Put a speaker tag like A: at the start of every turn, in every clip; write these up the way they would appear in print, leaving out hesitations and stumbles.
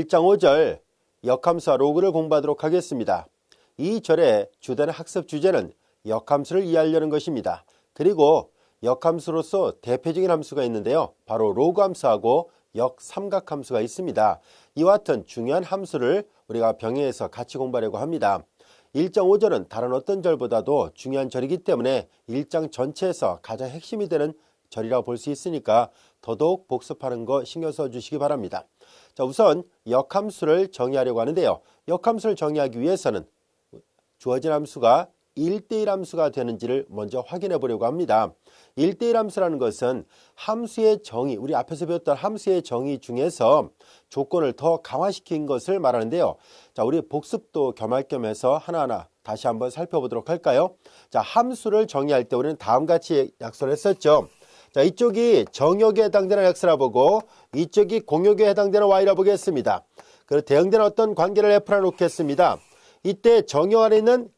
A: 1장 5절 역함수와 로그를 공부하도록 하겠습니다. 이 절의 주된 학습 주제는 역함수를 이해하려는 것입니다. 그리고 역함수로서 대표적인 함수가 있는데요. 바로 로그 함수하고 역삼각함수가 있습니다. 이와 같은 중요한 함수를 우리가 병행해서 같이 공부하려고 합니다. 1장 5절은 다른 어떤 절보다도 중요한 절이기 때문에 1장 전체에서 가장 핵심이 되는 절이라고 볼 수 있으니까 더더욱 복습하는 거 신경 써주시기 바랍니다. 자, 우선 역함수를 정의하려고 하는데요. 역함수를 정의하기 위해서는 주어진 함수가 1대1 함수가 되는지를 먼저 확인해 보려고 합니다. 1대1 함수라는 것은 함수의 정의, 우리 앞에서 배웠던 함수의 정의 중에서 조건을 더 강화시킨 것을 말하는데요. 자, 우리 복습도 겸할 겸해서 하나하나 다시 한번 살펴보도록 할까요? 자, 함수를 정의할 때 우리는 다음과 같이 약속을 했었죠. 자, 이쪽이 정역에 해당되는 x라 보고 이쪽이 공역에 해당되는 y라 보겠습니다. 그리고 대응되는 어떤 관계를 f라 놓겠습니다. 이때 정역 안에 있는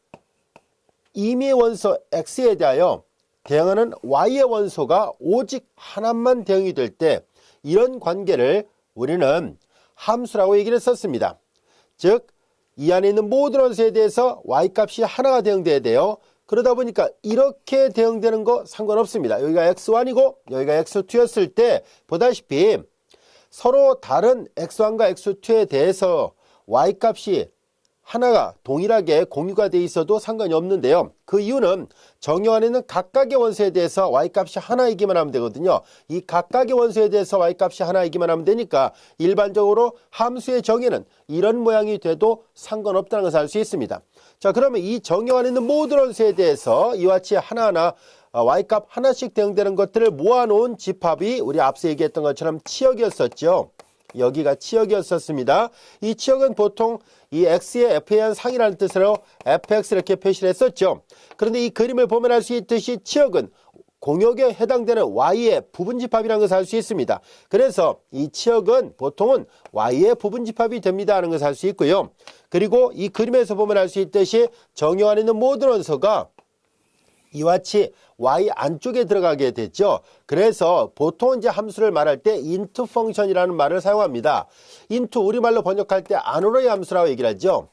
A: 임의의 원소 x에 대하여 대응하는 y의 원소가 오직 하나만 대응이 될 때 이런 관계를 우리는 함수라고 얘기를 했었습니다. 즉, 이 안에 있는 모든 원소에 대해서 y값이 하나가 대응돼야 돼요. 그러다 보니까 이렇게 대응되는 거 상관없습니다. 여기가 x1이고 여기가 x2였을 때 보다시피 서로 다른 x1과 x2에 대해서 y값이 하나가 동일하게 공유가 돼 있어도 상관이 없는데요. 그 이유는 정역 안에 있는 각각의 원소에 대해서 y값이 하나이기만 하면 되거든요. 이 각각의 원소에 대해서 y값이 하나이기만 하면 되니까 일반적으로 함수의 정의는 이런 모양이 돼도 상관없다는 것을 알 수 있습니다. 자, 그러면 이 정역 안에 있는 모든 원소에 대해서 이와 같이 하나하나 y값 하나씩 대응되는 것들을 모아놓은 집합이 우리 앞서 얘기했던 것처럼 치역이었었죠. 여기가 치역이었었습니다. 이 치역은 보통 이 x의 f에 의한 상이라는 뜻으로 fx 이렇게 표시를 했었죠. 그런데 이 그림을 보면 알 수 있듯이 치역은 공역에 해당되는 y의 부분집합이라는 것을 알 수 있습니다. 그래서 이 치역은 보통은 y의 부분집합이 됩니다 하는 것을 알 수 있고요. 그리고 이 그림에서 보면 알 수 있듯이 정역 안에 있는 모든 원소가 이와 같이 y 안쪽에 들어가게 됐죠. 그래서 보통 이제 함수를 말할 때 int 펑션이라는 말을 사용합니다. int 우리말로 번역할 때 안으로의 함수라고 얘기를 하죠.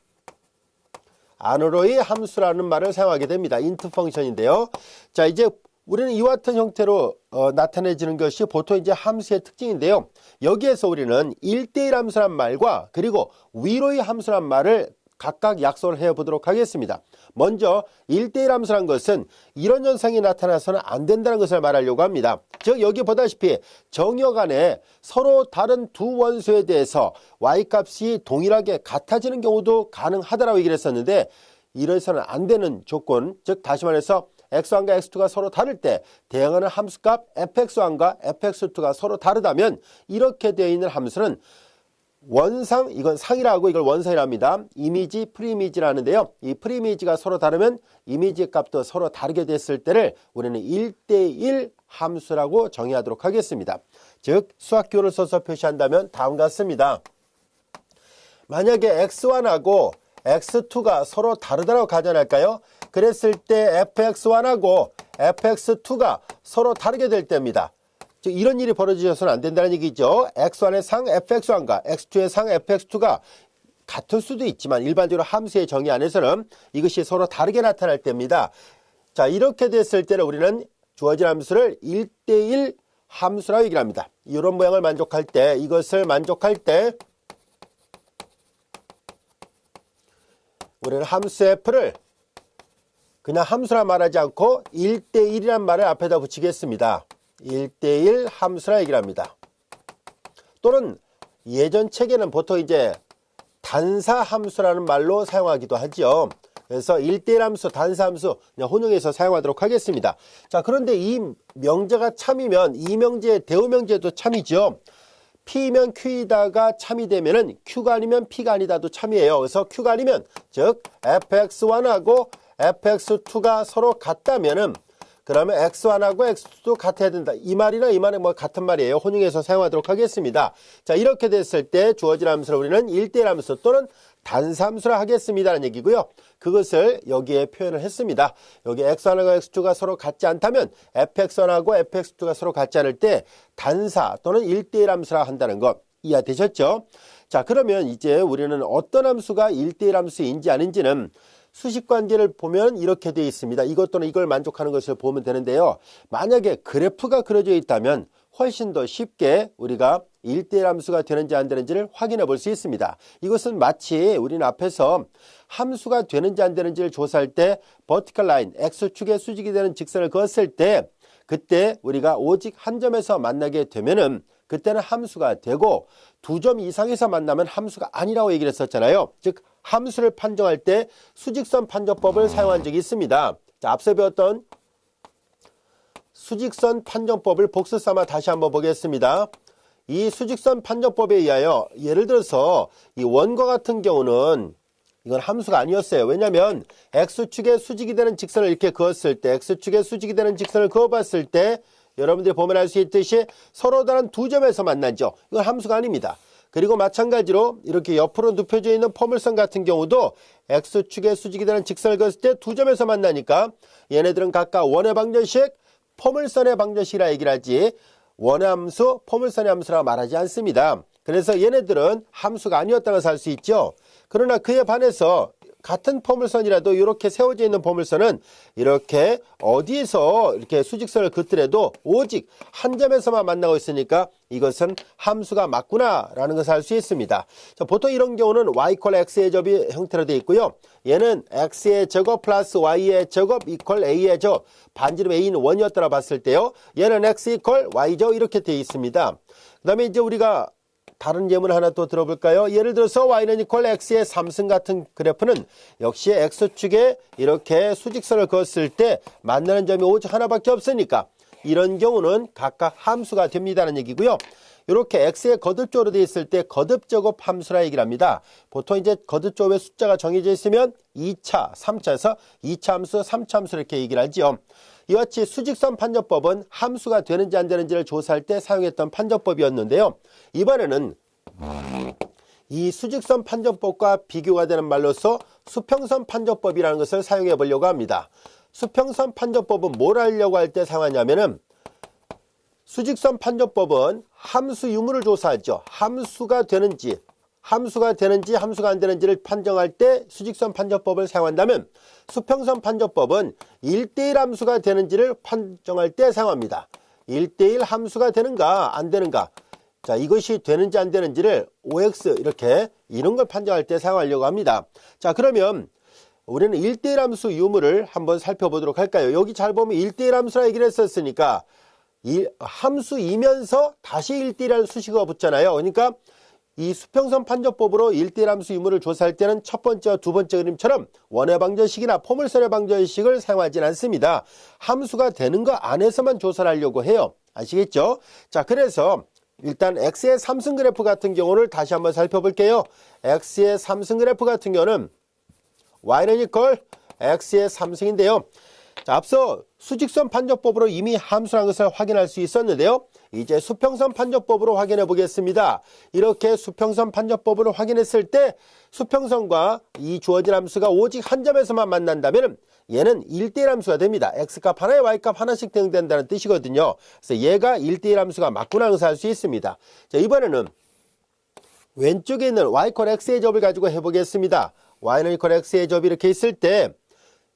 A: 안으로의 함수라는 말을 사용하게 됩니다. int 펑션인데요. 자, 이제 우리는 이와 같은 형태로 나타내지는 것이 보통 이제 함수의 특징인데요. 여기에서 우리는 1대1 함수란 말과 그리고 위로의 함수란 말을 각각 약속을 해보도록 하겠습니다. 먼저 1대1 함수란 것은 이런 현상이 나타나서는 안 된다는 것을 말하려고 합니다. 즉, 여기 보다시피 정역 안에 서로 다른 두 원소에 대해서 y값이 동일하게 같아지는 경우도 가능하다라고 얘기를 했었는데 이래서는 안 되는 조건, 즉 다시 말해서 x1과 x2가 서로 다를 때 대응하는 함수값 fx1과 fx2가 서로 다르다면 이렇게 되어 있는 함수는 원상, 이건 상이라고 이걸 원상이랍니다. 이미지, 프리이미지라는데요. 이 프리이미지가 서로 다르면 이미지 값도 서로 다르게 됐을 때를 우리는 1대1 함수라고 정의하도록 하겠습니다. 즉, 수학교를 써서 표시한다면 다음과 같습니다. 만약에 x1하고 x2가 서로 다르다고 가정할까요? 그랬을 때 fx1하고 fx2가 서로 다르게 될 때입니다. 즉, 이런 일이 벌어지셔서는 안 된다는 얘기죠. x1의 상 fx1과 x2의 상 fx2가 같을 수도 있지만 일반적으로 함수의 정의 안에서는 이것이 서로 다르게 나타날 때입니다. 자, 이렇게 됐을 때는 우리는 주어진 함수를 1대1 함수라고 얘기를 합니다. 이런 모양을 만족할 때, 이것을 만족할 때 우리는 함수 f를 그냥 함수라 말하지 않고 1대1이라는 말을 앞에다 붙이겠습니다. 1대1 함수라 얘기를 합니다. 또는 예전 책에는 보통 이제 단사 함수라는 말로 사용하기도 하죠. 그래서 1대1 함수, 단사 함수 그냥 혼용해서 사용하도록 하겠습니다. 자, 그런데 이 명제가 참이면 이 명제의 대우명제도 참이죠. P면 Q이다가 참이 되면은 Q가 아니면 P가 아니다도 참이에요. 그래서 Q가 아니면 즉 fx1하고 fx2가 서로 같다면은 그러면 x1하고 x2도 같아야 된다. 이 말이나 이 말은 뭐 같은 말이에요. 혼용해서 사용하도록 하겠습니다. 자, 이렇게 됐을 때 주어진 함수를 우리는 1대1 함수 또는 단사함수라 하겠습니다라는 얘기고요. 그것을 여기에 표현을 했습니다. 여기 x1하고 x2가 서로 같지 않다면 fx1하고 fx2가 서로 같지 않을 때 단사 또는 1대1 함수라 한다는 것 이해되셨죠? 자, 그러면 이제 우리는 어떤 함수가 1대1 함수인지 아닌지는 수식관계를 보면 이렇게 되어 있습니다. 이것 또는 이걸 만족하는 것을 보면 되는데요. 만약에 그래프가 그려져 있다면 훨씬 더 쉽게 우리가 1대1 함수가 되는지 안 되는지를 확인해 볼 수 있습니다. 이것은 마치 우리는 앞에서 함수가 되는지 안 되는지를 조사할 때 버티컬 라인, X축에 수직이 되는 직선을 그었을 때 그때 우리가 오직 한 점에서 만나게 되면은 그때는 함수가 되고 두 점 이상에서 만나면 함수가 아니라고 얘기를 했었잖아요. 즉 함수를 판정할 때 수직선 판정법을 사용한 적이 있습니다. 자, 앞서 배웠던 수직선 판정법을 복수 삼아 다시 한번 보겠습니다. 이 수직선 판정법에 의하여 예를 들어서 이 원과 같은 경우는 이건 함수가 아니었어요. 왜냐하면 X축에 수직이 되는 직선을 이렇게 그었을 때 X축에 수직이 되는 직선을 그어봤을 때 여러분들이 보면 알 수 있듯이 서로 다른 두 점에서 만나죠. 이건 함수가 아닙니다. 그리고 마찬가지로 이렇게 옆으로 눕혀져 있는 포물선 같은 경우도 X축에 수직이 되는 직선을 그었을 때 두 점에서 만나니까 얘네들은 각각 원의 방정식, 포물선의 방정식이라 얘기를 하지 원의 함수, 포물선의 함수라고 말하지 않습니다. 그래서 얘네들은 함수가 아니었다고 할 수 있죠. 그러나 그에 반해서 같은 포물선이라도 이렇게 세워져 있는 포물선은 이렇게 어디에서 이렇게 수직선을 긋더라도 오직 한 점에서만 만나고 있으니까 이것은 함수가 맞구나 라는 것을 알 수 있습니다. 자, 보통 이런 경우는 y = x의 제곱이 형태로 되어 있고요. 얘는 x의 제곱 플러스 y의 제곱 이퀄 a의 제곱, 반지름 a는 1이었다고 봤을 때요. 얘는 x = y 제곱 이렇게 되어 있습니다. 그 다음에 이제 우리가 다른 예문 하나 또 들어볼까요? 예를 들어서 y는 이퀄 x의 3승 같은 그래프는 역시 x축에 이렇게 수직선을 그었을 때 만나는 점이 오직 하나밖에 없으니까 이런 경우는 각각 함수가 됩니다는 얘기고요. 이렇게 x의 거듭적으로 되어 있을 때 거듭제곱 함수라 얘기를 합니다. 보통 이제 거듭제곱의 숫자가 정해져 있으면 2차, 3차에서 2차 함수, 3차 함수 이렇게 얘기를 하죠. 이와 같이 수직선 판정법은 함수가 되는지 안 되는지를 조사할 때 사용했던 판정법이었는데요. 이번에는 이 수직선 판정법과 비교가 되는 말로서 수평선 판정법이라는 것을 사용해 보려고 합니다. 수평선 판정법은 뭘 하려고 할 때 사용하냐면은 수직선 판정법은 함수 유무를 조사하죠. 함수가 되는지 함수가 안 되는지를 판정할 때 수직선 판정법을 사용한다면 수평선 판정법은 1대1 함수가 되는지를 판정할 때 사용합니다. 1대1 함수가 되는가 안 되는가, 자, 이것이 되는지 안 되는지를 OX 이렇게 이런 걸 판정할 때 사용하려고 합니다. 자, 그러면 우리는 1대1 함수 유무를 한번 살펴보도록 할까요? 여기 잘 보면 1대1 함수라 얘기를 했었으니까 이 함수이면서 다시 1대1이라는 수식어가 붙잖아요. 그러니까 이 수평선 판정법으로 1대1 함수 유무를 조사할 때는 첫 번째와 두 번째 그림처럼 원의 방정식이나 포물선의 방정식을 사용하지는 않습니다. 함수가 되는 거 안에서만 조사를 하려고 해요. 아시겠죠? 자, 그래서 일단 x의 3승 그래프 같은 경우를 다시 한번 살펴볼게요. x의 3승 그래프 같은 경우는 y는 이퀄 x의 3승인데요. 자, 앞서 수직선 판정법으로 이미 함수라는 것을 확인할 수 있었는데요. 이제 수평선 판정법으로 확인해 보겠습니다. 이렇게 수평선 판정법으로 확인했을 때 수평선과 이 주어진 함수가 오직 한 점에서만 만난다면 얘는 1대1 함수가 됩니다. x값 하나에 y값 하나씩 대응된다는 뜻이거든요. 그래서 얘가 1대1 함수가 맞구나 하는 것을 알 수 있습니다. 자, 이번에는 왼쪽에 있는 y = x의 제곱을 가지고 해보겠습니다. y는 이퀄 x의 제곱이 이렇게 있을 때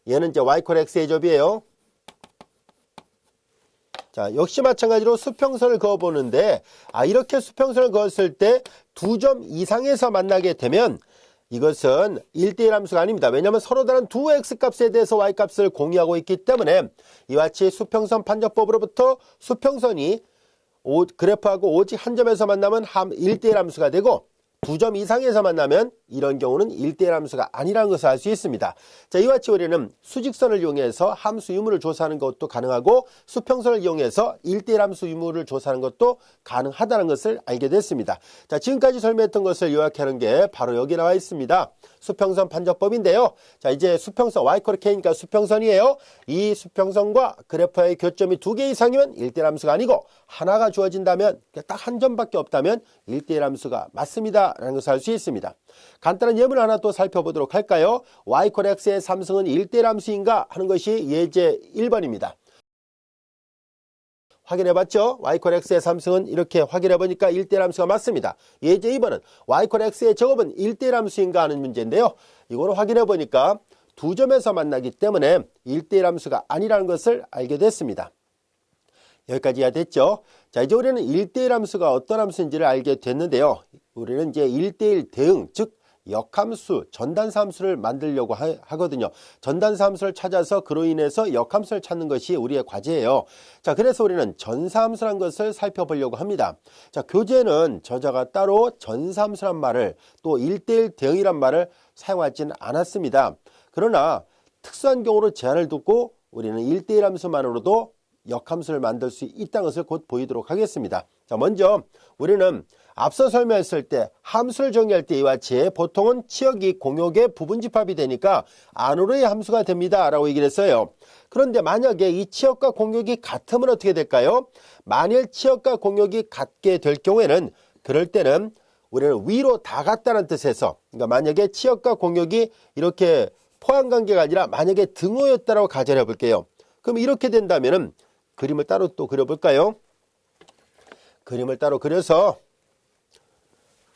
A: 얘는 이제 y = x의 제곱이에요. 자, 역시 마찬가지로 수평선을 그어보는데 이렇게 수평선을 그었을 때 두 점 이상에서 만나게 되면 이것은 1대1 함수가 아닙니다. 왜냐하면 서로 다른 두 x값에 대해서 y값을 공유하고 있기 때문에 이와 같이 수평선 판정법으로부터 수평선이 그래프하고 오직 한 점에서 만나면 1대1 함수가 되고 두 점 이상에서 만나면 이런 경우는 1대1 함수가 아니라는 것을 알 수 있습니다. 자, 이와 같이 우리는 수직선을 이용해서 함수 유무를 조사하는 것도 가능하고 수평선을 이용해서 1대1 함수 유무를 조사하는 것도 가능하다는 것을 알게 됐습니다. 자, 지금까지 설명했던 것을 요약하는 게 바로 여기 나와 있습니다. 수평선 판정법인데요. 자, 이제 수평선 y = k니까 수평선이에요. 이 수평선과 그래프의 교점이 2개 이상이면 1대1 함수가 아니고 하나가 주어진다면 딱 한 점밖에 없다면 1대1 함수가 맞습니다 라는 것을 알 수 있습니다. 간단한 예문 하나 또 살펴보도록 할까요? y = x의 3승은 1대1 함수인가 하는 것이 예제 1번입니다. 확인해봤죠? y = x의 삼승은 이렇게 확인해보니까 1대1 함수가 맞습니다. 예제 2번은 y = x의 제곱은 1대1 함수인가 하는 문제인데요. 이거를 확인해보니까 두 점에서 만나기 때문에 1대1 함수가 아니라는 것을 알게 됐습니다. 여기까지 이해됐죠? 자, 이제 우리는 1대1 함수가 어떤 함수인지를 알게 됐는데요. 우리는 이제 1대1 대응, 즉 역함수, 전단사 함수를 만들려고 하거든요. 전단사 함수를 찾아서 그로 인해서 역함수를 찾는 것이 우리의 과제예요. 자, 그래서 우리는 전사함수란 것을 살펴보려고 합니다. 자, 교재는 저자가 따로 전사함수란 말을 또 1대1 대응이란 말을 사용하지는 않았습니다. 그러나 특수한 경우로 제한을 두고 우리는 1대1 함수만으로도 역함수를 만들 수 있다는 것을 곧 보이도록 하겠습니다. 자, 먼저 우리는 앞서 설명했을 때 함수를 정의할 때 이와 같이 보통은 치역이 공역의 부분집합이 되니까 안으로의 함수가 됩니다 라고 얘기를 했어요. 그런데 만약에 이 치역과 공역이 같으면 어떻게 될까요? 만일 치역과 공역이 같게 될 경우에는 그럴 때는 우리는 위로 다 같다는 뜻에서, 그러니까 만약에 치역과 공역이 이렇게 포함관계가 아니라 만약에 등호였다라고 가정해 볼게요. 그럼 이렇게 된다면은 그림을 따로 또 그려볼까요? 그림을 따로 그려서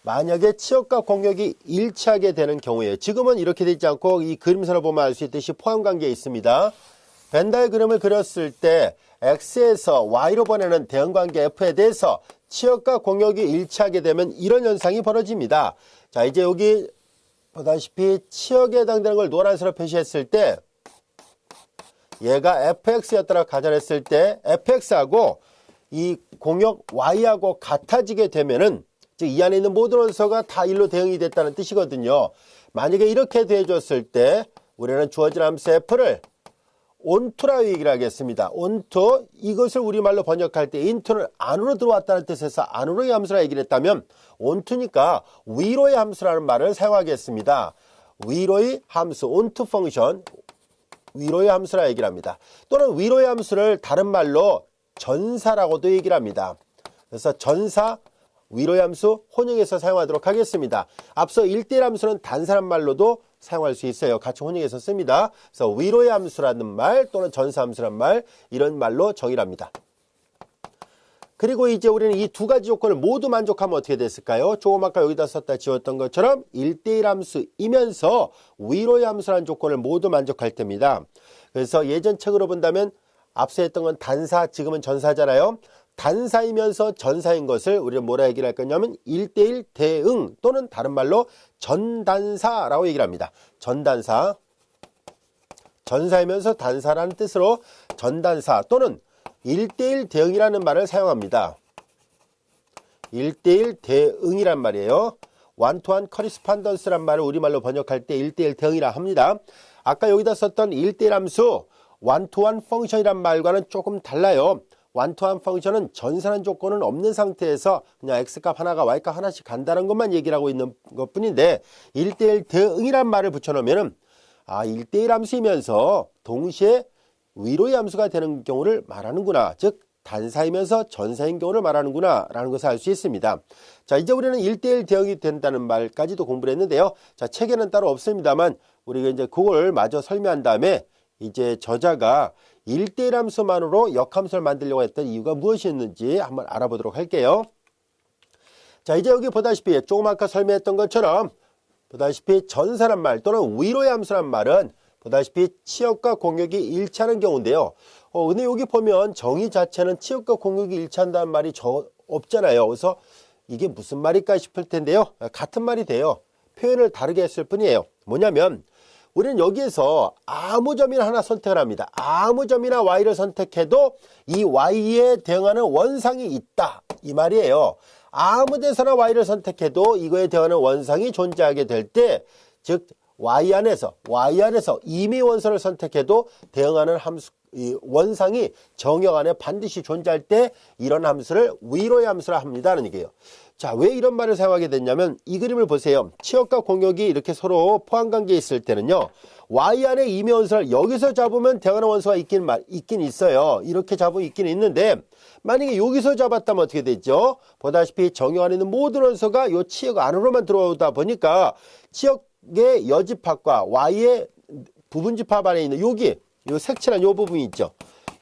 A: 만약에 치역과 공역이 일치하게 되는 경우에, 지금은 이렇게 되지 않고 이 그림선을 보면 알 수 있듯이 포함관계에 있습니다. 벤다의 그림을 그렸을 때 x에서 y로 보내는 대응관계 f에 대해서 치역과 공역이 일치하게 되면 이런 현상이 벌어집니다. 자, 이제 여기 보다시피 치역에 해당되는 걸 노란색으로 표시했을 때 얘가 fx였다고 가정했을 때 fx하고 이 공역 y하고 같아지게 되면은 즉 이 안에 있는 모든 원소가 다 1로 대응이 됐다는 뜻이거든요. 만약에 이렇게 대해줬을 때 우리는 주어진 함수 f를 onto라고 얘기를 하겠습니다. onto, 이것을 우리말로 번역할 때 into는 안으로 들어왔다는 뜻에서 안으로의 함수라 얘기를 했다면 onto니까 위로의 함수라는 말을 사용하겠습니다. 위로의 함수, onto 펑션, 위로의 함수라 얘기를 합니다. 또는 위로의 함수를 다른 말로 전사라고도 얘기를 합니다. 그래서 전사, 위로의 함수 혼용해서 사용하도록 하겠습니다. 앞서 1대1 함수는 단사란 말로도 사용할 수 있어요. 같이 혼용해서 씁니다. 그래서 위로의 함수라는 말 또는 전사 함수란 말, 이런 말로 정의를 합니다. 그리고 이제 우리는 이 두 가지 조건을 모두 만족하면 어떻게 됐을까요? 조금 아까 여기다 썼다 지웠던 것처럼 1대1 함수이면서 위로의 함수라는 조건을 모두 만족할 때입니다. 그래서 예전 책으로 본다면 앞서 했던 건 단사, 지금은 전사잖아요. 단사이면서 전사인 것을 우리는 뭐라 얘기를 할 거냐면 1대1 대응 또는 다른 말로 전단사라고 얘기를 합니다. 전단사, 전사이면서 단사라는 뜻으로 전단사 또는 1대1 대응이라는 말을 사용합니다. 1대1 대응이란 말이에요. one-to-one correspondence란 말을 우리말로 번역할 때 1대1 대응이라 합니다. 아까 여기다 썼던 1대1 함수 one-to-one 펑션이란 말과는 조금 달라요. one-to-one 펑션은 전사라는 조건은 없는 상태에서 그냥 x값 하나가 y값 하나씩 간다는 것만 얘기를 하고 있는 것 뿐인데 1대1 대응이란 말을 붙여놓으면 1대1 함수이면서 동시에 위로의 함수가 되는 경우를 말하는구나. 즉 단사이면서 전사인 경우를 말하는구나 라는 것을 알 수 있습니다. 자, 이제 우리는 1대1 대응이 된다는 말까지도 공부를 했는데요. 자, 책에는 따로 없습니다만 우리가 이제 그걸 마저 설명한 다음에 이제 저자가 1대1 함수만으로 역함수를 만들려고 했던 이유가 무엇이었는지 한번 알아보도록 할게요. 자, 이제 여기 보다시피 조금 아까 설명했던 것처럼 보다시피 전사란 말 또는 위로의 함수란 말은 보다시피 치역과 공역이 일치하는 경우인데요. 근데 여기 보면 정의 자체는 치역과 공역이 일치한다는 말이 없잖아요. 그래서 이게 무슨 말일까 싶을 텐데요. 같은 말이 돼요. 표현을 다르게 했을 뿐이에요. 뭐냐면 우리는 여기에서 아무 점이나 하나 선택을 합니다. 아무 점이나 y를 선택해도 이 y에 대응하는 원상이 있다. 이 말이에요. 아무 데서나 y를 선택해도 이거에 대응하는 원상이 존재하게 될 때, 즉 y 안에서 임의 원소를 선택해도 대응하는 함수, 이 원상이 정역 안에 반드시 존재할 때 이런 함수를 위로의 함수라 합니다는 얘기예요. 자, 왜 이런 말을 사용하게 됐냐면 이 그림을 보세요. 치역과 공역이 이렇게 서로 포함관계에 있을 때는요. y 안에 임의 원소를 여기서 잡으면 대응하는 원소가 있긴 있어요. 이렇게 잡으면 있긴 있는데 만약에 여기서 잡았다면 어떻게 되죠? 보다시피 정역 안에 있는 모든 원소가 이 치역 안으로만 들어오다 보니까 치역의 여집합과 y의 부분집합 안에 있는 여기 요 색칠한 요 부분이 있죠.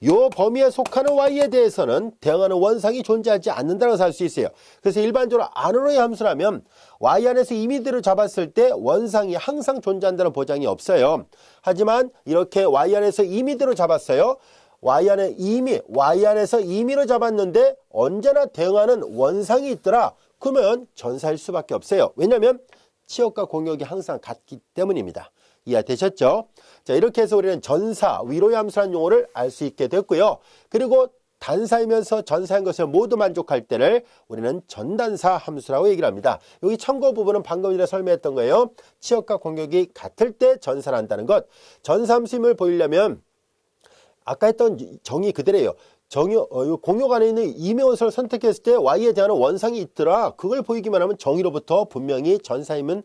A: 요 범위에 속하는 y에 대해서는 대응하는 원상이 존재하지 않는다는 것을 알 수 있어요. 그래서 일반적으로 안으로의 함수라면 y 안에서 임의대로 잡았을 때 원상이 항상 존재한다는 보장이 없어요. 하지만 이렇게 y 안에서 임의대로 잡았어요. y 안에서 임의로 잡았는데 언제나 대응하는 원상이 있더라. 그러면 전사일 수밖에 없어요. 왜냐하면 치역과 공역이 항상 같기 때문입니다. 이해되셨죠? 자, 이렇게 해서 우리는 전사, 위로의 함수라는 용어를 알 수 있게 됐고요. 그리고 단사이면서 전사인 것을 모두 만족할 때를 우리는 전단사 함수라고 얘기를 합니다. 여기 참고 부분은 방금 전에 설명했던 거예요. 치역과 공역이 같을 때 전사를 한다는 것. 전사함수임을 보이려면 아까 했던 정의 그대로예요. 공역 안에 있는 임의원소를 선택했을 때 y에 대한 원상이 있더라. 그걸 보이기만 하면 정의로부터 분명히 전사이라는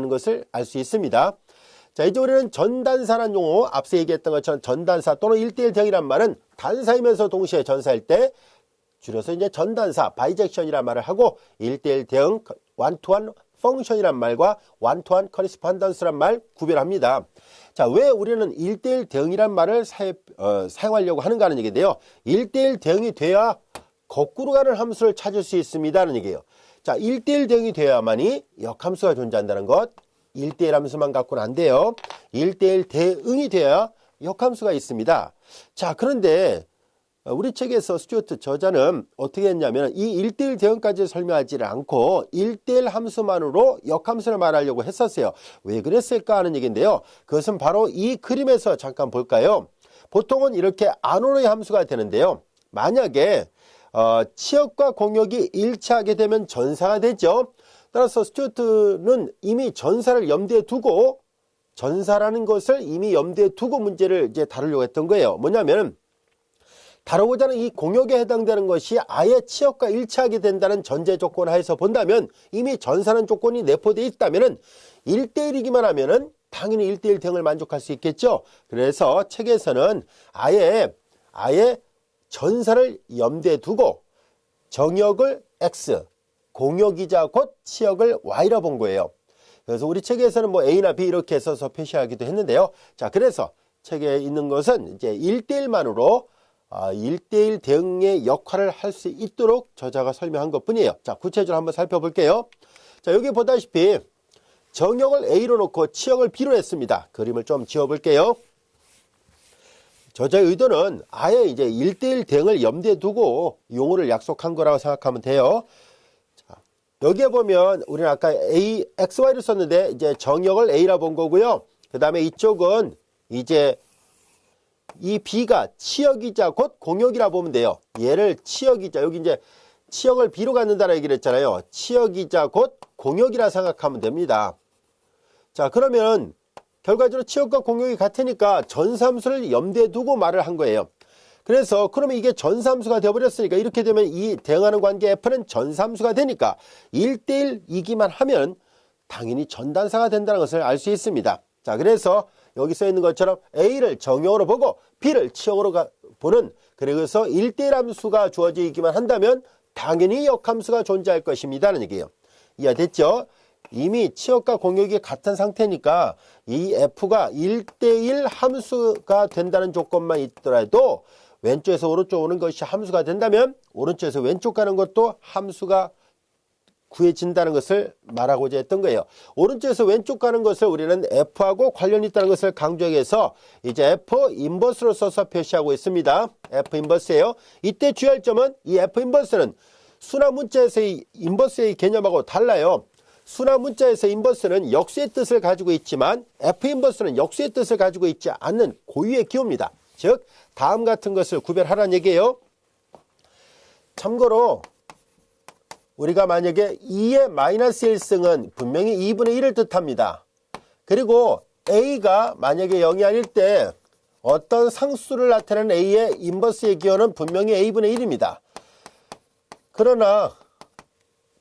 A: 것을 알 수 있습니다. 자, 이제 우리는 전단사라는 용어, 앞서 얘기했던 것처럼 전단사 또는 1대1 대응이란 말은 단사이면서 동시에 전사일 때 줄여서 이제 전단사, 바이젝션이란 말을 하고 1대1 대응, 원투원 펑션이란 말과 원투원 커리스판던스란 말 구별합니다. 자, 왜 우리는 1대1 대응이란 말을 사용하려고 하는가 하는 얘기인데요. 1대1 대응이 돼야 거꾸로 가는 함수를 찾을 수 있습니다 하는 얘기예요. 자, 1대1 대응이 돼야만이 역함수가 존재한다는 것. 1대1 함수만 갖고는 안 돼요. 1대1 대응이 돼야 역함수가 있습니다. 자, 그런데 우리 책에서 스튜어트 저자는 어떻게 했냐면 이 1대1 대응까지 설명하지를 않고 1대1 함수만으로 역함수를 말하려고 했었어요. 왜 그랬을까 하는 얘기인데요. 그것은 바로 이 그림에서 잠깐 볼까요? 보통은 이렇게 안으로의 함수가 되는데요. 만약에 치역과 공역이 일치하게 되면 전사가 되죠. 따라서 스튜어트는 이미 전사를 염두에 두고 전사라는 것을 이미 염두에 두고 문제를 이제 다루려고 했던 거예요. 뭐냐면 다루고자 하는 이 공역에 해당되는 것이 아예 치역과 일치하게 된다는 전제 조건 하에서 본다면 이미 전사라는 조건이 내포되어 있다면 1대1이기만 하면은 당연히 1대1 대응을 만족할 수 있겠죠. 그래서 책에서는 아예 전사를 염두에 두고 정역을 X, 공역이자 곧 치역을 Y라 본 거예요. 그래서 우리 책에서는 뭐 A나 B 이렇게 써서 표시하기도 했는데요. 자, 그래서 책에 있는 것은 이제 1대1만으로 1대1 대응의 역할을 할 수 있도록 저자가 설명한 것 뿐이에요. 자, 구체적으로 한번 살펴볼게요. 자, 여기 보다시피 정역을 A로 놓고 치역을 B로 했습니다. 그림을 좀 지어볼게요. 저자의 의도는 아예 이제 1대1 대응을 염두에 두고 용어를 약속한 거라고 생각하면 돼요. 자, 여기에 보면 우리는 아까 A, X, Y를 썼는데 이제 정역을 A라 본 거고요. 그 다음에 이쪽은 이제 이 B가 치역이자 곧 공역이라 보면 돼요. 얘를 치역이자, 여기 이제 치역을 B로 갖는다는 얘기를 했잖아요. 치역이자 곧 공역이라 생각하면 됩니다. 자, 그러면 결과적으로 치역과 공역이 같으니까 전사함수를 염두에 두고 말을 한 거예요. 그래서 그러면 이게 전사함수가 되어버렸으니까 이렇게 되면 이 대응하는 관계 F는 전사함수가 되니까 1대1이기만 하면 당연히 전단사가 된다는 것을 알 수 있습니다. 자, 그래서 여기 써 있는 것처럼 A를 정역으로 보고 B를 치역으로 보는, 그래서 1대1 함수가 주어지기만 한다면 당연히 역함수가 존재할 것입니다는 얘기예요. 이해됐죠? 이미 치역과 공역이 같은 상태니까 이 F가 1대1 함수가 된다는 조건만 있더라도 왼쪽에서 오른쪽 오는 것이 함수가 된다면 오른쪽에서 왼쪽 가는 것도 함수가 구해진다는 것을 말하고자 했던 거예요. 오른쪽에서 왼쪽 가는 것을 우리는 F하고 관련이 있다는 것을 강조하기 위해서 이제 F 인버스로 써서 표시하고 있습니다. F 인버스예요. 이때 주의할 점은 이 F 인버스는 순화 문자에서의 인버스의 개념하고 달라요. 순화 문자에서 인버스는 역수의 뜻을 가지고 있지만 F 인버스는 역수의 뜻을 가지고 있지 않는 고유의 기호입니다. 즉 다음 같은 것을 구별하라는 얘기예요. 참고로 우리가 만약에 2의 마이너스 1승은 분명히 2분의 1을 뜻합니다. 그리고 A가 만약에 0이 아닐 때 어떤 상수를 나타내는 A의 인버스의 기호는 분명히 A분의 1입니다. 그러나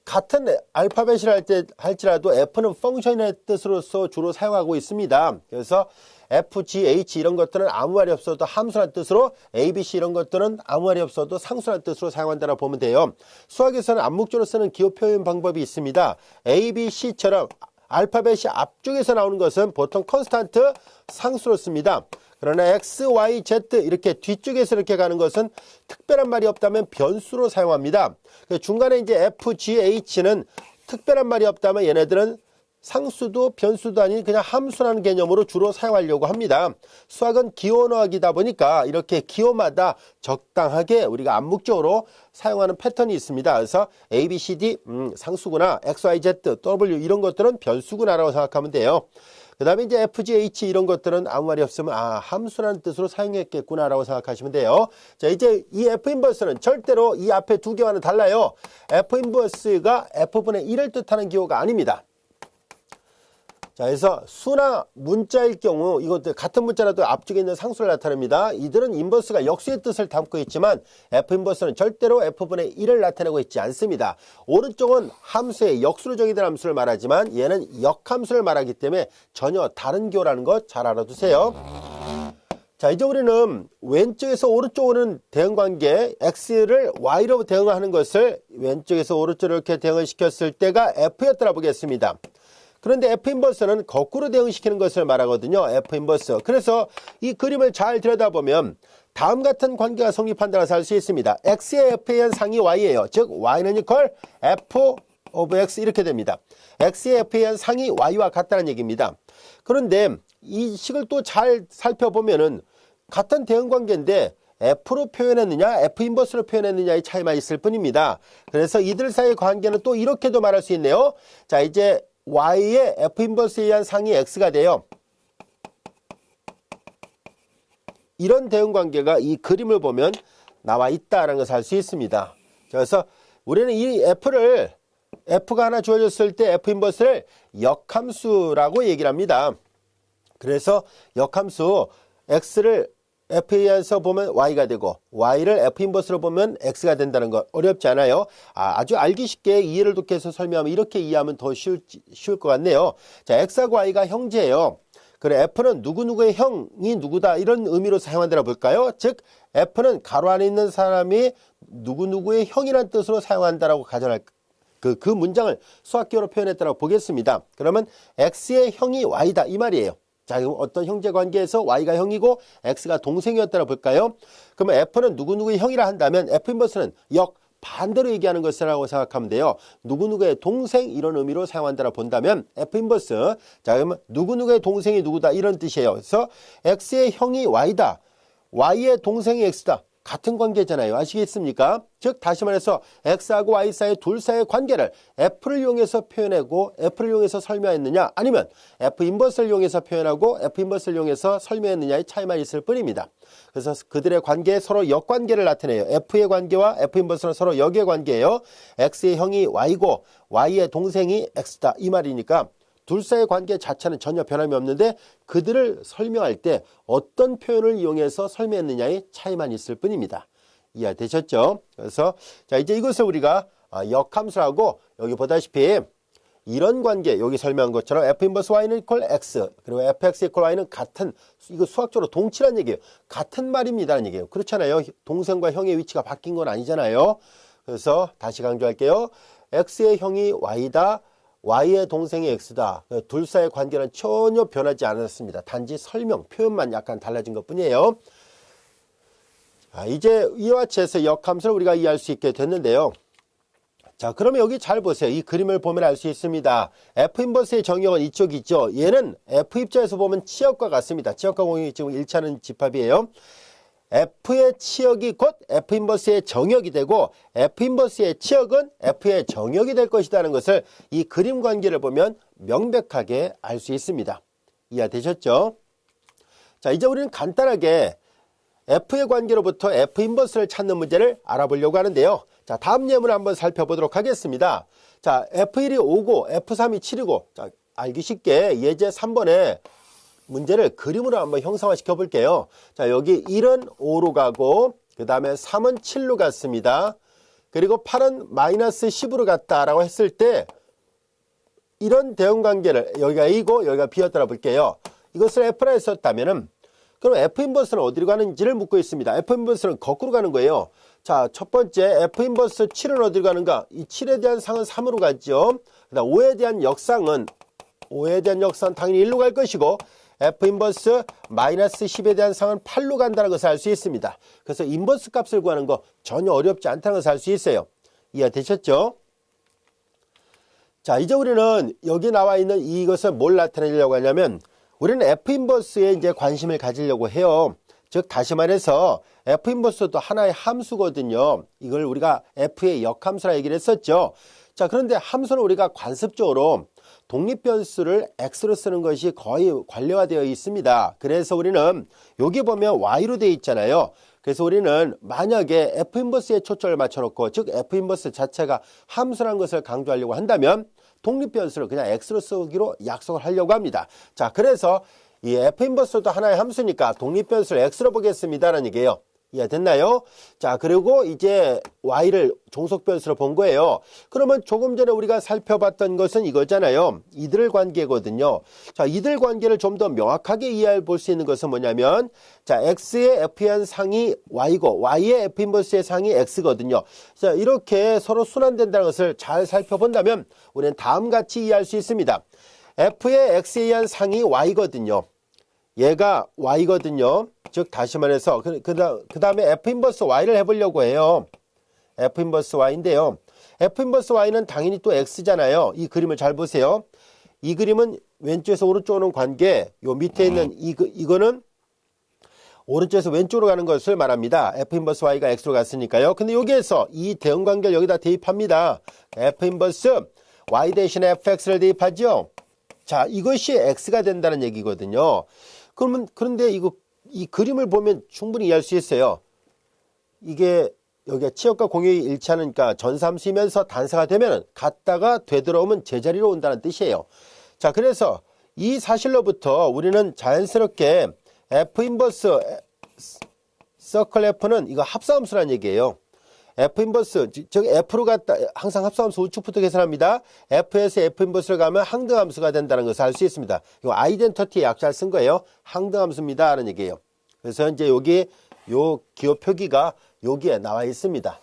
A: 같은 알파벳이라 할지라도 F는 펑션의 뜻으로서 주로 사용하고 있습니다. 그래서 F, G, H 이런 것들은 아무 말이 없어도 함수라는 뜻으로, A, B, C 이런 것들은 아무 말이 없어도 상수라는 뜻으로 사용한다고 보면 돼요. 수학에서는 암묵적으로 쓰는 기호 표현 방법이 있습니다. A, B, C처럼 알파벳이 앞쪽에서 나오는 것은 보통 컨스탄트 상수로 씁니다. 그러나 x, y, z 이렇게 뒤쪽에서 이렇게 가는 것은 특별한 말이 없다면 변수로 사용합니다. 중간에 이제 f, g, h는 특별한 말이 없다면 얘네들은 상수도 변수도 아닌 그냥 함수라는 개념으로 주로 사용하려고 합니다. 수학은 기호 언어학이다 보니까 이렇게 기호마다 적당하게 우리가 암묵적으로 사용하는 패턴이 있습니다. 그래서 A, B, C, D 상수구나, X, Y, Z, W 이런 것들은 변수구나라고 생각하면 돼요. 그 다음에 이제 F, G, H 이런 것들은 아무 말이 없으면 함수라는 뜻으로 사용했겠구나라고 생각하시면 돼요. 자, 이제 이 F 인버스는 절대로 이 앞에 두 개와는 달라요. F 인버스가 F분의 1을 뜻하는 기호가 아닙니다. 자, 그래서 수나 문자일 경우 이것들 같은 문자라도 앞쪽에 있는 상수를 나타냅니다. 이들은 인버스가 역수의 뜻을 담고 있지만 F 인버스는 절대로 F분의 1을 나타내고 있지 않습니다. 오른쪽은 함수의 역수로 정의된 함수를 말하지만 얘는 역함수를 말하기 때문에 전혀 다른 기호라는 것 잘 알아두세요. 자, 이제 우리는 왼쪽에서 오른쪽으로는 대응관계 x를 y로 대응하는 것을 왼쪽에서 오른쪽으로 이렇게 대응을 시켰을 때가 f였더라 보겠습니다. 그런데 F 인버스는 거꾸로 대응시키는 것을 말하거든요. F 인버스. 그래서 이 그림을 잘 들여다보면 다음 같은 관계가 성립한다고 할 수 있습니다. X의 F에 의한 상이 Y예요. 즉 Y는 이퀄 F of X 이렇게 됩니다. X의 F에 의한 상이 Y와 같다는 얘기입니다. 그런데 이 식을 또 잘 살펴보면은 같은 대응관계인데 F로 표현했느냐 F 인버스로 표현했느냐의 차이만 있을 뿐입니다. 그래서 이들 사이의 관계는 또 이렇게도 말할 수 있네요. 자, 이제 Y의 F 인버스에 의한 상이 X가 돼요. 이런 대응관계가 이 그림을 보면 나와 있다는 것을 알 수 있습니다. 그래서 우리는 이 F가 하나 주어졌을 때 F 인버스를 역함수라고 얘기를 합니다. 그래서 역함수 X를 F에 의해서 보면 Y가 되고 Y를 F 인버스로 보면 X가 된다는 거 어렵지 않아요. 아주 알기 쉽게 이해를 돕기 위해서 설명하면 이렇게 이해하면 더 쉬울 것 같네요. 자, X하고 Y가 형제예요. 그래 F는 누구누구의 형이 누구다 이런 의미로 사용한다고 볼까요? 즉 F는 가로 안에 있는 사람이 누구누구의 형이라는 뜻으로 사용한다라고 가정할 그 문장을 수학기호로 표현했다고 보겠습니다. 그러면 X의 형이 Y다 이 말이에요. 자, 그럼 어떤 형제 관계에서 Y가 형이고 X가 동생이었다고 볼까요? 그러면 F는 누구누구의 형이라 한다면 F 인버스는 반대로 얘기하는 것이라고 생각하면 돼요. 누구누구의 동생 이런 의미로 사용한다고 본다면 F 인버스 자, 그러면 누구누구의 동생이 누구다 이런 뜻이에요. 그래서 X의 형이 Y다. Y의 동생이 X다. 같은 관계잖아요. 아시겠습니까? 즉 다시 말해서 X하고 Y 사이 둘 사이의 관계를 F를 이용해서 표현하고 F를 이용해서 설명했느냐 아니면 F 인버스를 이용해서 표현하고 F 인버스를 이용해서 설명했느냐의 차이만 있을 뿐입니다. 그래서 그들의 관계에 서로 역관계를 나타내요. F의 관계와 F 인버스는 서로 역의 관계예요. X의 형이 Y고 Y의 동생이 X다 이 말이니까 둘 사이의 관계 자체는 전혀 변함이 없는데 그들을 설명할 때 어떤 표현을 이용해서 설명했느냐의 차이만 있을 뿐입니다. 이해되셨죠? 그래서 자 이제 이것을 우리가 역함수라고 여기 보다시피 이런 관계 여기 설명한 것처럼 F 인버스 Y는 이퀄 X 그리고 FX 이퀄 Y는 같은 이거 수학적으로 동치란 얘기예요. 같은 말입니다라는 얘기예요. 그렇잖아요. 동생과 형의 위치가 바뀐 건 아니잖아요. 그래서 다시 강조할게요. X의 형이 Y다. Y의 동생이 X다. 둘 사이의 관계는 전혀 변하지 않았습니다. 단지 설명, 표현만 약간 달라진 것 뿐이에요. 이제 이와 같이 해서 역함수를 우리가 이해할 수 있게 됐는데요. 자, 그러면 여기 잘 보세요. 이 그림을 보면 알 수 있습니다. F 인버스의 정역은 이쪽이죠. 얘는 F 입장에서 보면 치역과 같습니다. 치역과 공역이 지금 일치하는 집합이에요. F의 치역이 곧 F 인버스의 정역이 되고 F 인버스의 치역은 F의 정역이 될 것이라는 것을 이 그림 관계를 보면 명백하게 알 수 있습니다. 이해되셨죠? 자, 이제 우리는 간단하게 F의 관계로부터 F 인버스를 찾는 문제를 알아보려고 하는데요. 자, 다음 예문을 한번 살펴보도록 하겠습니다. 자, F1이 5고 F3이 7이고 자, 알기 쉽게 예제 3번에 문제를 그림으로 한번 형상화 시켜 볼게요. 자, 여기 1은 5로 가고 그 다음에 3은 7로 갔습니다. 그리고 8은 마이너스 10으로 갔다라고 했을 때 이런 대응관계를 여기가 A고 여기가 B였다고 볼게요. 이것을 F라 했었다면은 그럼 F 인버스는 어디로 가는지를 묻고 있습니다. F 인버스는 거꾸로 가는 거예요. 자, 첫 번째 F 인버스 7은 어디로 가는가? 이 7에 대한 상은 3으로 갔죠. 그다음 5에 대한 역상은 당연히 1로 갈 것이고 F 인버스 마이너스 10에 대한 상은 8로 간다는 것을 알 수 있습니다. 그래서 인버스 값을 구하는 거 전혀 어렵지 않다는 것을 알 수 있어요. 이해되셨죠? 자, 이제 우리는 여기 나와 있는 이것을 뭘 나타내려고 하냐면 우리는 F 인버스에 이제 관심을 가지려고 해요. 즉 다시 말해서 F 인버스도 하나의 함수거든요. 이걸 우리가 F의 역함수라 얘기를 했었죠. 자, 그런데 함수는 우리가 관습적으로 독립변수를 x로 쓰는 것이 거의 관례화되어 있습니다. 그래서 우리는 여기 보면 y로 되어 있잖아요. 그래서 우리는 만약에 F 인버스에 초점을 맞춰놓고 즉 F 인버스 자체가 함수라는 것을 강조하려고 한다면 독립변수를 그냥 x로 쓰기로 약속을 하려고 합니다. 자, 그래서 이 F 인버스도 하나의 함수니까 독립변수를 x로 보겠습니다라는 얘기예요. 이해됐나요? 자, 그리고 이제 y를 종속변수로 본 거예요. 그러면 조금 전에 우리가 살펴봤던 것은 이거잖아요. 이들 관계거든요. 자, 이들 관계를 좀 더 명확하게 이해해 볼 수 있는 것은 뭐냐면 자, x의 f에 한 상이 y고 y의 f 인버스의 상이 x거든요. 자, 이렇게 서로 순환된다는 것을 잘 살펴본다면 우리는 다음같이 이해할 수 있습니다. f의 x에 의한 상이 y거든요. 얘가 y거든요. 즉 다시 말해서 그 다음에 f 인버스 y를 해보려고 해요. f 인버스 y인데요. f 인버스 y는 당연히 또 x잖아요. 이 그림을 잘 보세요. 이 그림은 왼쪽에서 오른쪽으로 오는 관계, 요 밑에 있는 이거는 오른쪽에서 왼쪽으로 가는 것을 말합니다. f 인버스 y가 x로 갔으니까요. 근데 여기에서 이 대응 관계를 여기다 대입합니다. f 인버스 y 대신에 fx를 대입하죠. 자, 이것이 x가 된다는 얘기거든요. 그런데 이 그림을 보면 충분히 이해할 수 있어요. 이게 여기가 치역과 공역이 일치하니까 전삼수이면서 단사가 되면 갔다가 되돌아오면 제자리로 온다는 뜻이에요. 자, 그래서 이 사실로부터 우리는 자연스럽게 F 인버스 서클 F는 이거 합사함수라는 얘기예요. F 인버스, 즉 F로 갔다 항상 합사함수 우측부터 계산합니다. F에서 F 인버스를 가면 항등함수가 된다는 것을 알 수 있습니다. 이거 아이덴터티의 약자를 쓴 거예요. 항등함수입니다 하는 얘기예요. 그래서 이제 여기 요 기호 표기가 여기에 나와 있습니다.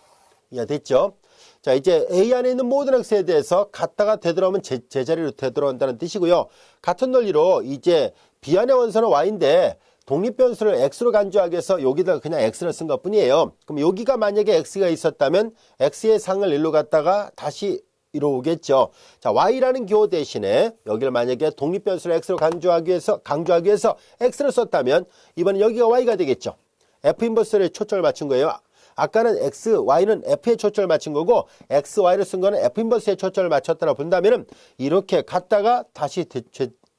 A: 이해됐죠? 자, 이제 A 안에 있는 모든 x에 대해서 갔다가 되돌아오면 제자리로 되돌아온다는 뜻이고요. 같은 논리로 이제 B 안의 원소는 y인데 독립변수를 x로 간주하기 위해서 여기다 그냥 x를 쓴 것 뿐이에요. 그럼 여기가 만약에 x가 있었다면 x의 상을 1로 갖다가 다시 이로 오겠죠. 자, y라는 기호 대신에 여기를 만약에 독립변수를 x로 강조하기 위해서 x를 썼다면 이번엔 여기가 y가 되겠죠. f 인버스를 초점을 맞춘 거예요. 아까는 x, y는 f에 초점을 맞춘 거고 x, y를 쓴 거는 f 인버스에 초점을 맞췄다고 본다면 이렇게 갔다가 다시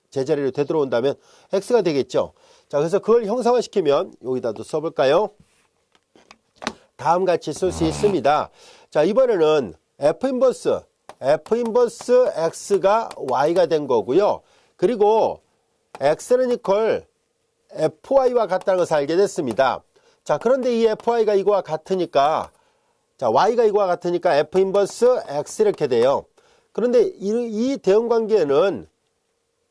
A: 제자리로 되돌아온다면 x가 되겠죠. 자, 그래서 그걸 형상화시키면 여기다도 써볼까요? 다음같이 쓸 수 있습니다. 자, 이번에는 f 인버스 x가 y가 된 거고요. 그리고 x는 이퀄 fy와 같다는 것을 알게 됐습니다. 자, 그런데 이 fy가 이거와 같으니까 자, y가 이거와 같으니까 f 인버스 x 이렇게 돼요. 그런데 이 대응 관계는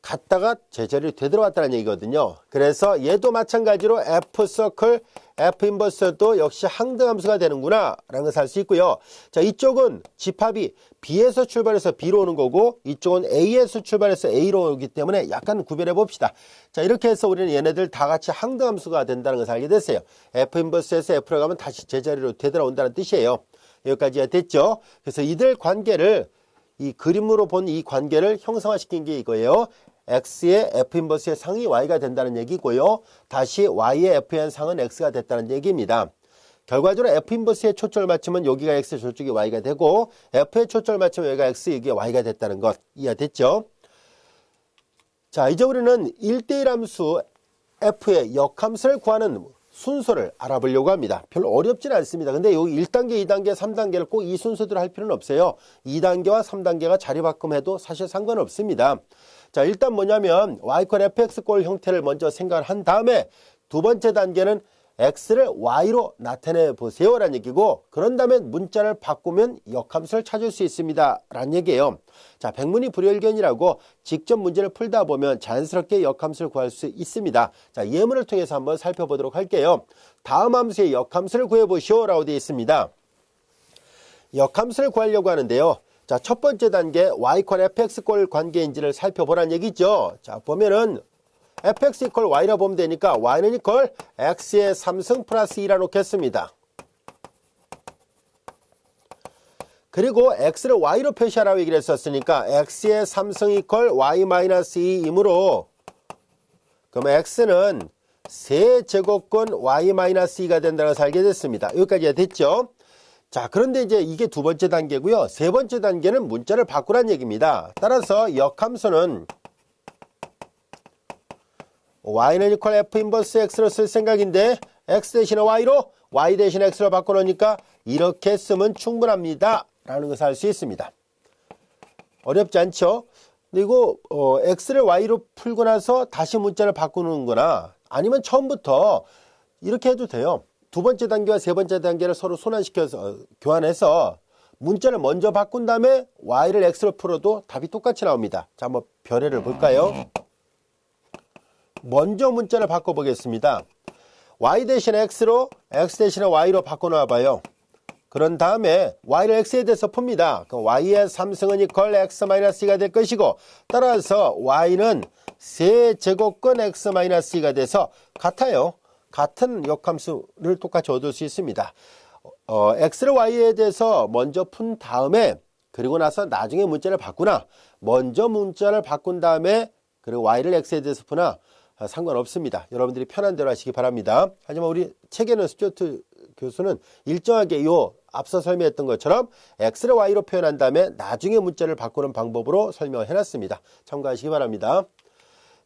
A: 갔다가 제자리로 되돌아왔다는 얘기거든요. 그래서 얘도 마찬가지로 f 서클 f 인버스도 역시 항등함수가 되는구나 라는 것을 알 수 있고요. 자, 이쪽은 집합이 b에서 출발해서 b로 오는 거고 이쪽은 a에서 출발해서 a로 오기 때문에 약간 구별해 봅시다. 자, 이렇게 해서 우리는 얘네들 다 같이 항등함수가 된다는 것을 알게 됐어요. f 인버스에서 f로 가면 다시 제자리로 되돌아온다는 뜻이에요. 여기까지 됐죠? 그래서 이들 관계를 이 그림으로 본 이 관계를 형상화시킨 게 이거예요. x의 f 인버스의 상이 y가 된다는 얘기고요. 다시 y의 f의 상은 x가 됐다는 얘기입니다. 결과적으로 f 인버스의 초점을 맞추면 여기가 x, 저쪽이 y가 되고 f의 초점을 맞추면 여기가 x, 여기 y가 됐다는 것 이해됐죠? 자, 이제 우리는 1대1 함수 f의 역함수를 구하는 순서를 알아보려고 합니다. 별로 어렵지는 않습니다. 근데 여기 1단계, 2단계, 3단계를 꼭 이 순서대로 할 필요는 없어요. 2단계와 3단계가 자리바꿈해도 사실 상관없습니다. 자, 일단 뭐냐면 y = fx꼴 형태를 먼저 생각을 한 다음에 두 번째 단계는 x를 y로 나타내 보세요 라는 얘기고, 그런 다음에 문자를 바꾸면 역함수를 찾을 수 있습니다 라는 얘기예요. 자, 백문이 불여일견이라고 직접 문제를 풀다 보면 자연스럽게 역함수를 구할 수 있습니다. 자, 예문을 통해서 한번 살펴보도록 할게요. 다음 함수의 역함수를 구해보시오 라고 되어 있습니다. 역함수를 구하려고 하는데요. 자, 첫 번째 단계 y = fx꼴 관계인지를 살펴보라는 얘기죠. 자, 보면은 fx 이퀄 y라 보면 되니까 y는 이퀄 x의 3승 플러스 2라 놓겠습니다. 그리고 x를 y로 표시하라고 얘기를 했었으니까 x의 3승 이퀄 y 마이너스 2이므로 그럼 x는 세제곱근 y 마이너스 2가 된다는 것을 알게 됐습니다. 여기까지 됐죠? 자, 그런데 이제 이게 두 번째 단계고요. 세 번째 단계는 문자를 바꾸란 얘기입니다. 따라서 역함수는 y는 이퀄 f 인버스 x로 쓸 생각인데 x 대신에 y로 y 대신에 x로 바꿔놓으니까 이렇게 쓰면 충분합니다 라는 것을 알 수 있습니다. 어렵지 않죠? 그리고 x를 y로 풀고 나서 다시 문자를 바꾸는 거나 아니면 처음부터 이렇게 해도 돼요. 두 번째 단계와 세 번째 단계를 서로 순환시켜서 교환해서 문자를 먼저 바꾼 다음에 y를 x로 풀어도 답이 똑같이 나옵니다. 자, 한번 별의를 볼까요? 먼저 문자를 바꿔보겠습니다. y 대신에 x로 x 대신에 y로 바꿔놔 봐요. 그런 다음에 y를 x에 대해서 풉니다. 그럼 y의 3승은 이퀄 x-2가 될 것이고 따라서 y는 세제곱근 x-2가 돼서 같아요. 같은 역함수를 똑같이 얻을 수 있습니다. x를 y에 대해서 먼저 푼 다음에 그리고 나서 나중에 문자를 바꾸나 먼저 문자를 바꾼 다음에 그리고 y를 x에 대해서 푸나 상관없습니다. 여러분들이 편한 대로 하시기 바랍니다. 하지만 우리 책에는 스튜어트 교수는 일정하게 요 앞서 설명했던 것처럼 x를 y로 표현한 다음에 나중에 문자를 바꾸는 방법으로 설명을 해놨습니다. 참고하시기 바랍니다.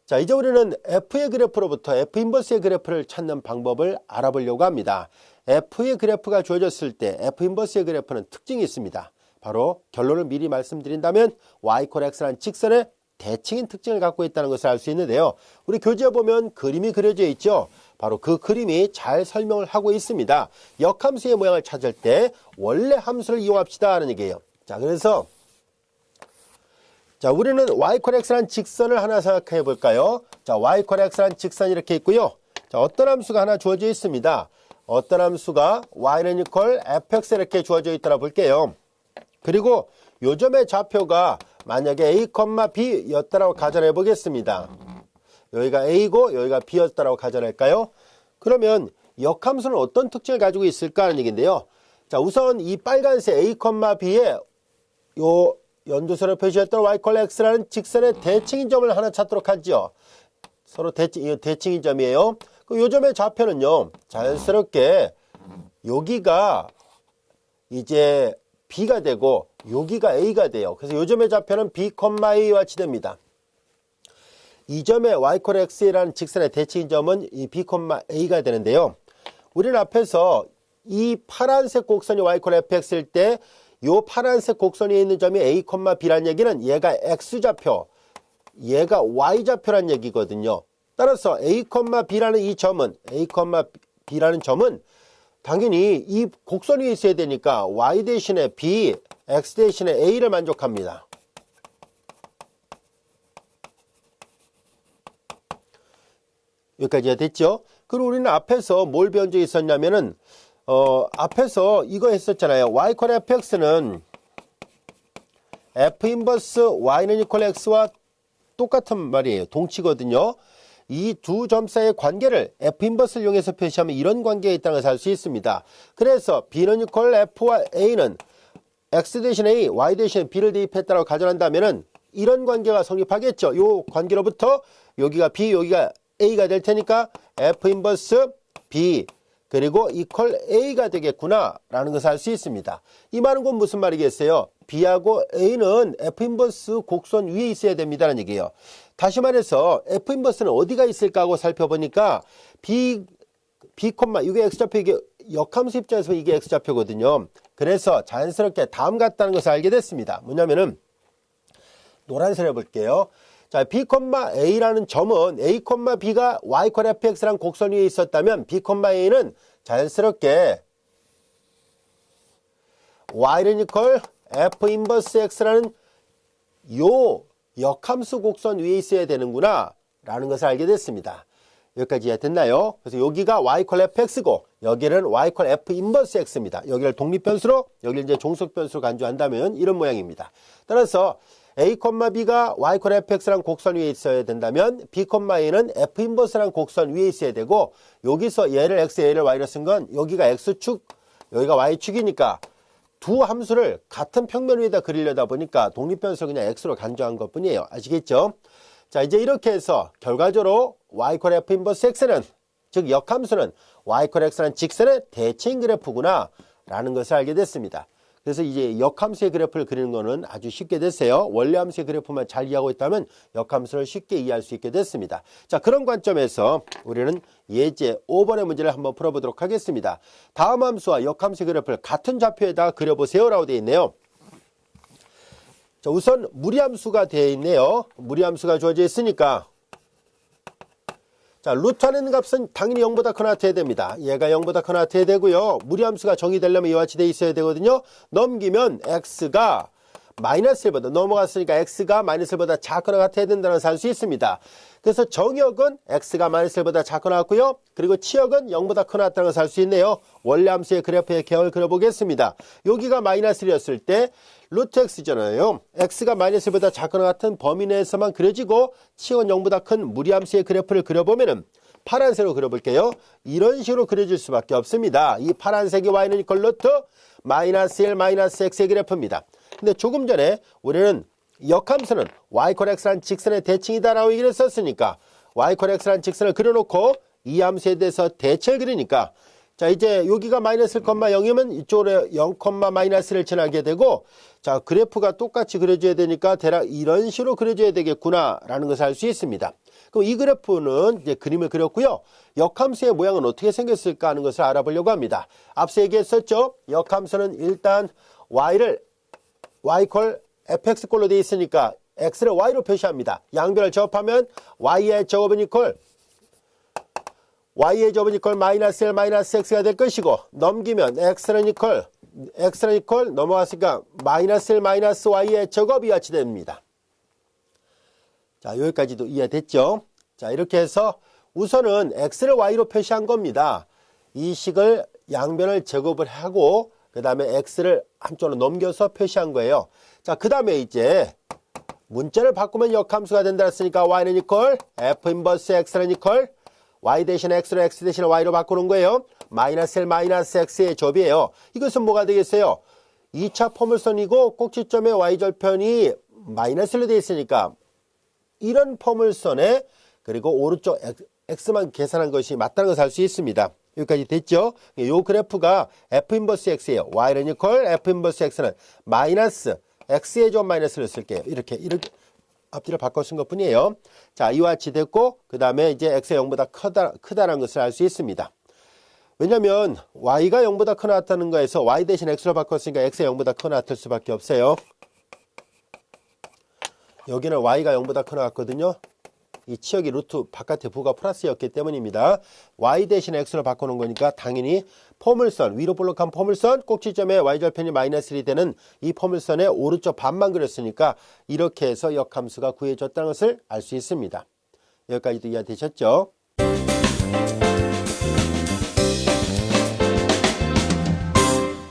A: 자, 이제 우리는 f의 그래프로부터 f 인버스의 그래프를 찾는 방법을 알아보려고 합니다. f의 그래프가 주어졌을 때 f 인버스의 그래프는 특징이 있습니다. 바로 결론을 미리 말씀드린다면 y = x라는 직선의 대칭인 특징을 갖고 있다는 것을 알 수 있는데요. 우리 교재에 보면 그림이 그려져 있죠. 바로 그 그림이 잘 설명을 하고 있습니다. 역함수의 모양을 찾을 때 원래 함수를 이용합시다 하는 얘기예요. 자, 그래서 자, 우리는 y = x라는 직선을 하나 생각해 볼까요? 자, y = x라는 직선이 이렇게 있고요. 자, 어떤 함수가 하나 주어져 있습니다. 어떤 함수가 y는 이퀄 fx 이렇게 주어져 있다라 볼게요. 그리고 요점의 좌표가 만약에 a, b 였다라고 가정해 보겠습니다. 여기가 a고 여기가 b였다라고 가정할까요? 그러면 역함수는 어떤 특징을 가지고 있을까 하는 얘기인데요. 자, 우선 이 빨간색 a, b에 요 연두선을 표시했던 y = x라는 직선의 대칭인 점을 하나 찾도록 하죠. 서로 대칭인 점이에요. 그 요점의 좌표는요, 자연스럽게 여기가 이제 b가 되고 여기가 a가 돼요. 그래서 요점의 좌표는 b, a와 치됩니다. 이 점의 y = x라는 직선의 대칭인 점은 이 b, a가 되는데요. 우리는 앞에서 이 파란색 곡선이 y = fx일 때 이 파란색 곡선에 있는 점이 a, b란 얘기는 얘가 x좌표, 얘가 y좌표란 얘기거든요. 따라서 a, b라는 이 점은 b라는 점은 당연히 이 곡선 위에 있어야 되니까 y 대신에 b, x 대신에 a를 만족합니다. 여기까지가 됐죠? 그리고 우리는 앞에서 뭘 배운 적이 있었냐면은 앞에서 이거 했었잖아요. y = fx는 f 인버스 y는 이퀄 x와 똑같은 말이에요. 동치거든요. 이 두 점 사이의 관계를 f 인버스를 이용해서 표시하면 이런 관계가 있다는 것을 알 수 있습니다. 그래서 b는 이퀄 f와 a는 x 대신 a, y 대신 b를 대입했다고 가정한다면은 이런 관계가 성립하겠죠. 이 관계로부터 여기가 b, 여기가 a가 될 테니까 f 인버스 b 그리고 이퀄 a가 되겠구나 라는 것을 알 수 있습니다. 이 말은 곧 무슨 말이겠어요? b하고 a는 f 인버스 곡선 위에 있어야 됩니다라는 얘기예요. 다시 말해서 f 인버스는 어디가 있을까 하고 살펴보니까 b, 이게 x좌표, 이게 역함수 입장에서 이게 x좌표거든요. 그래서 자연스럽게 다음 같다는 것을 알게 됐습니다. 뭐냐면은 노란색을 해볼게요. 자, b, a라는 점은 a, b가 y = fx라는 곡선 위에 있었다면 b, a는 자연스럽게 y는 이퀄 f 인버스 x라는 요 역함수 곡선 위에 있어야 되는구나 라는 것을 알게 됐습니다. 여기까지 됐나요? 그래서 여기가 y = fx고 여기는 y = f 인버스 x입니다. 여기를 독립변수로 여기를 이제 종속변수로 간주한다면 이런 모양입니다. 따라서 A, B가 Y, fx라는 곡선 위에 있어야 된다면 B, A는 F 인버스라는 곡선 위에 있어야 되고 여기서 얘를 X, 얘를 Y로 쓴 건 여기가 X축, 여기가 Y축이니까 두 함수를 같은 평면 위에다 그리려다 보니까 독립변수를 그냥 X로 간주한 것 뿐이에요. 아시겠죠? 자, 이제 이렇게 해서 결과적으로 Y, F 인버스 X는 즉 역함수는 Y, X라는 직선의 대칭 그래프구나 라는 것을 알게 됐습니다. 그래서 이제 역함수의 그래프를 그리는 거는 아주 쉽게 됐어요. 원래함수의 그래프만 잘 이해하고 있다면 역함수를 쉽게 이해할 수 있게 됐습니다. 자, 그런 관점에서 우리는 예제 5번의 문제를 한번 풀어보도록 하겠습니다. 다음 함수와 역함수의 그래프를 같은 좌표에다 그려보세요 라고 되어 있네요. 자, 우선 무리함수가 되어 있네요. 무리함수가 주어져 있으니까 자, 루트하는 값은 당연히 0보다 크거나 같아야 됩니다. 얘가 0보다 크거나 같아야 되고요. 무리함수가 정의되려면 이와 같이 돼 있어야 되거든요. 넘기면 x가 마이너스 1보다 넘어갔으니까 x가 마이너스 1보다 작거나 같아야 된다는 것을 알 수 있습니다. 그래서 정역은 x가 마이너스 1보다 작거나 같고요. 그리고 치역은 0보다 크거나 같다는 것을 알 수 있네요. 원래 함수의 그래프의 개혁을 그려보겠습니다. 여기가 마이너스 1이었을 때 루트 x잖아요. x가 마이너스 1보다 작거나 같은 범위 내에서만 그려지고 치역은 0보다 큰 무리함수의 그래프를 그려보면은 파란색으로 그려볼게요. 이런 식으로 그려질 수밖에 없습니다. 이 파란색이 y는 이퀄 루트 마이너스 1 마이너스 x의 그래프입니다. 근데 조금 전에 우리는 역함수는 y, x라는 직선의 대칭이다라고 얘기를 했었으니까 y, x라는 직선을 그려놓고 이 함수에 대해서 대칭을 그리니까 자, 이제 여기가 마이너스 1,0이면 이쪽으로 0, 마이너스를 지나게 되고 자, 그래프가 똑같이 그려줘야 되니까 대략 이런 식으로 그려줘야 되겠구나 라는 것을 알 수 있습니다. 그럼 이 그래프는 이제 그림을 그렸고요. 역함수의 모양은 어떻게 생겼을까 하는 것을 알아보려고 합니다. 앞서 얘기했었죠. 역함수는 일단 y를 y fx꼴로 되어 있으니까 x를 y로 표시합니다. 양변을 접하면 y의 제곱은 이퀄 마이너스 1 마이너스 x가 될 것이고 넘기면 x는 이퀄 넘어갔으니까 마이너스 1 마이너스 y의 제곱이 같이 됩니다. 자, 여기까지도 이해됐죠? 자, 이렇게 해서 우선은 x를 y로 표시한 겁니다. 이 식을 양변을 제곱을 하고 그 다음에 x를 한쪽으로 넘겨서 표시한 거예요. 자, 그 다음에 이제 문자를 바꾸면 역함수가 된다 했으니까 y는 이퀄 f 인버스 x는 이퀄 y 대신 x로 x 대신 y로 바꾸는 거예요. 마이너스 1 마이너스 x의 접이에요. 이것은 뭐가 되겠어요? 2차 포물선이고 꼭지점의 y절편이 마이너스 1로 되어 있으니까 이런 포물선에 그리고 오른쪽 x만 계산한 것이 맞다는 것을 알 수 있습니다. 여기까지 됐죠? 이 그래프가 f 인버스 x예요. y는 이퀄 f 인버스 x는 마이너스 x의 점 마이너스를 쓸게요. 이렇게 앞뒤를 바꿔 쓴 것 뿐이에요. 자, 이와 같이 됐고 그 다음에 이제 x가 0보다 크다라는 것을 알 수 있습니다. 왜냐하면 y가 0보다 크거나 같다는 거에서 y 대신 x로 바꿨으니까 x가 0보다 크거나 같을 수밖에 없어요. 여기는 y가 0보다 크거나 같거든요. 이 치역이 루트 바깥에 부가 플러스였기 때문입니다. y 대신 x로 바꾸는 거니까 당연히 포물선, 위로 볼록한 포물선, 꼭지점에 y절편이 마이너스 1이 되는 이 포물선의 오른쪽 반만 그렸으니까 이렇게 해서 역함수가 구해졌다는 것을 알 수 있습니다. 여기까지도 이해되셨죠?